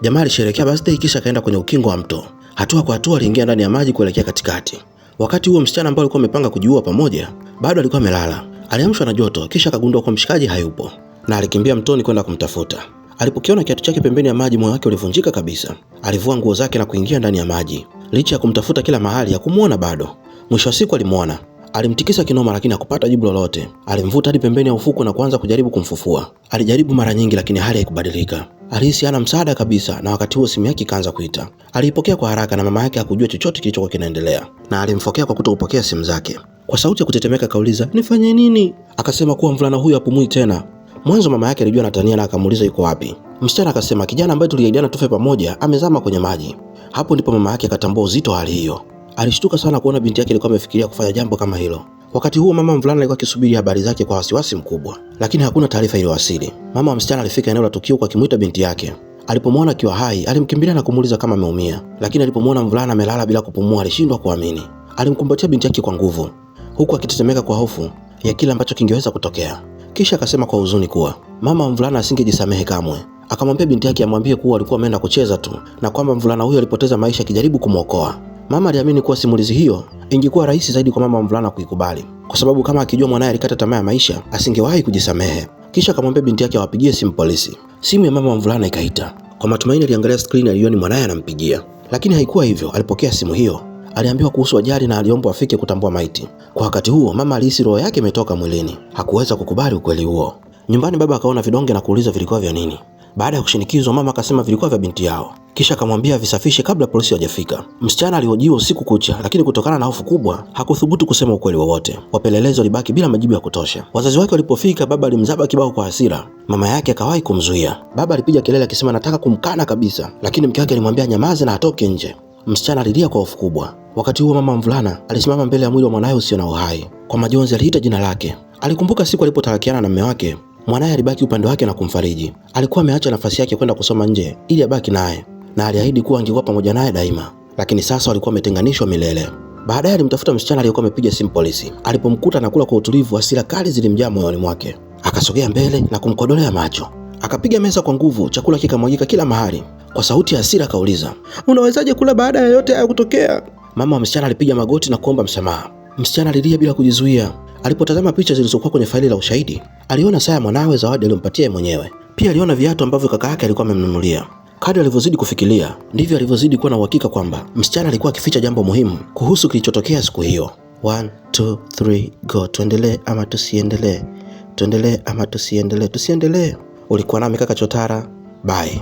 Jamaa alisherehekea birthday kisha akaenda kwenye ukingo wa mto. Hatua kwa hatua aliingia ndani ya maji kuelekea katikati. Wakati huo msichana ambaye alikuwa amepanga kujiua pamoja bado alikuwa amelala. Aliamshwa na joto kisha akagundua kwa mshikaji hayupo na alikimbia mtoni kwenda kumtafuta. Alipokiona kiatu chake pembeni ya maji, moyo wake ulivunjika kabisa. Alivua nguo zake na kuingia ndani ya maji. Licha ya kumtafuta kila mahali hakumuona bado. Mwisho wa siku alimuona. Alimtikisa kinoma lakini hakupata jibu lolote. Alimvuta hadi pembeni ya ufukwe na kuanza kujaribu kumfufua. Alijaribu mara nyingi lakini hali haikubadilika. Alihisi hana msaada kabisa na wakati huo simu yake ikaanza kuita. Aliipokea kwa haraka na mama yake hakujua chochote kilichokuwa kinaendelea. Na alimfokea kwa kutokupokea simu zake. Kwa sauti ya kutetemeka kauliza, "Nifanye nini?" Akasema kuwa mvulana huyu hapumui tena. Mwanzo mama yake alijua anatania na akamuuliza yuko wapi. Msichana akasema kijana ambaye tuliahidiana tufe pamoja amezama kwenye maji. Hapo ndipo mama yake akatambua uzito wa hali hiyo. Alishtuka sana kuona binti yake alikuwa amefikiria kufanya jambo kama hilo. Wakati huo mama mvulana alikuwa akisubiri habari zake kwa wasiwasi mkubwa, lakini hakuna taarifa iliyowasili. Mama wa msichana alifika eneo la tukio kwa kumuita binti yake. Alipomwona akiwa hai, alimkimbilia na kumuuliza kama ameumia, lakini alipomwona mvulana amelala bila kupumua alishindwa kuamini. Alimkumbatia binti yake kwa nguvu, huku akitetemeka kwa hofu ya kile ambacho kingeweza kutokea. Kisha akasema kwa huzuni kuwa mama wa mvulana asingejisamehe kamwe. Akamwambia binti yake amwambie kuwa alikuwa ameenda kucheza tu na kwamba mvulana huyo alipoteza maisha akijaribu kumwokoa. Mama aliamini kuwa simulizi hiyo ingekuwa rahisi zaidi kwa mama wa mvulana kuikubali, kwa sababu kama akijua mwanae alikata tamaa ya maisha asingewahi kujisamehe. Kisha akamwambia binti yake awapigie simu polisi. Simu ya mama wa mvulana ikaita. Kwa matumaini aliangalia skrini, aliona mwanae anampigia, lakini haikuwa hivyo. Alipokea simu hiyo, aliambiwa kuhusu ajali na aliomba afike kutambua maiti. Kwa wakati huo mama alihisi roho yake imetoka mwilini. Hakuweza kukubali ukweli huo. Nyumbani baba akaona vidonge na kuuliza vilikuwa vya nini. Baada ya kushinikizwa mama akasema vilikuwa vya binti yao. Kisha akamwambia visafishe kabla polisi hawajafika. Msichana alihojiwa usiku kucha, lakini kutokana na hofu kubwa hakuthubutu kusema ukweli wowote. Wapelelezi walibaki bila majibu ya kutosha. Wazazi wake walipofika, baba alimzaba kibao kwa hasira. Mama yake akawahi kumzuia. Baba alipiga kelele akisema anataka kumkana kabisa, lakini mke wake alimwambia nyamaze na atoke nje. Msichana alilia kwa hofu kubwa. Wakati huo mama mvulana alisimama mbele ya mwili wa mwanae usio na uhai. Kwa majonzi aliita jina lake. Alikumbuka siku alipotarakiana na mume wake. Mwanae alibaki upande wake na kumfariji. Alikuwa ameacha nafasi yake kwenda kusoma nje ili abaki naye, na aliahidi kuwa angekuwa pamoja naye daima. Lakini sasa walikuwa wametenganishwa milele. Baadaye alimtafuta msichana aliyekuwa amepiga simu polisi. Alipomkuta anakula kwa utulivu, hasira kali zilimjaa moyoni mwake. Akasogea mbele na kumkodolea macho. Akapiga meza kwa nguvu, chakula kikamwagika kila mahali. Kwa sauti ya hasira akauliza, "Unawezaje kula baada ya yote haya kutokea?" Mama wa msichana alipiga magoti na kuomba msamaha. Msichana alilia bila kujizuia. Alipotazama picha zilizokuwa kwenye faili la ushahidi, aliona saa ya mwanawe, zawadi aliyompatia yeye mwenyewe. Pia aliona viatu ambavyo kaka yake alikuwa amemnunulia. Kadri alivyozidi kufikiria, ndivyo alivyozidi kuwa na uhakika kwamba msichana alikuwa akificha jambo muhimu kuhusu kilichotokea siku hiyo. 1 2 3 go. Tuendelee ama tusiendelee? Tuendelee ama tusiendelee? Tusiendelee. Ulikuwa nami kaka Chotara. Bye.